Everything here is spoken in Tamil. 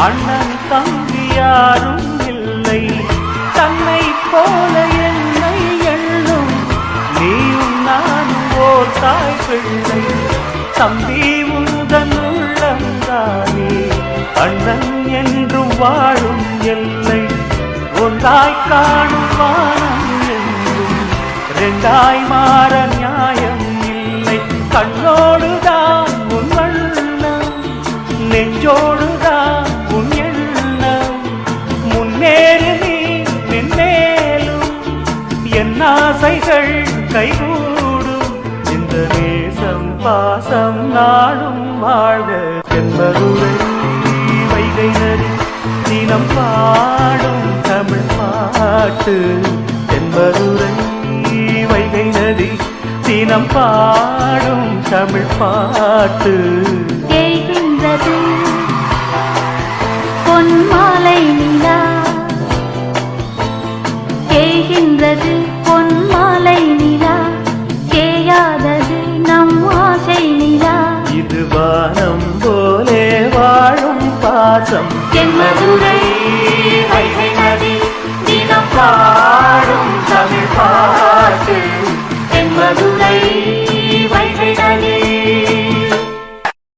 அண்ணன் தம்பி யாரும் இல்லை, தன்னை போல என்னை எண்ணும் நீயும் நானும் ஓர் தாய் பிள்ளை. தம்பி உந்தன் உள்ளந்தானே அண்ணன் என்றும் வாழும் எல்லை. ஒன்றாய் காணும் வானம் என்றும் ரெண்டாய் மாற நியாயம் இல்லை. கண்ணோடுதான் உன் வண்ணம், நெஞ்சோடுதான் உன் எண்ணம். முன்னேறு நீ நின்னேலும் என் ஆசைகள் கைகூடும். இந்த நேசம் பாசம் நாடும் வாழ்க. என்பதுரை வைகை நதி தினம் பாடும் தமிழ் பாட்டு. என்பதுரை வைகை நதி தினம் பாடும் தமிழ் பாட்டு. கேட்கின்றது பொன்மாலை நிலா, கேட்கின்றது பொன்மாலை நிலா, கேயாதது நம் ஆசை நிலா. இது வானம் போலே வாழும் பாசம். என் மதுரை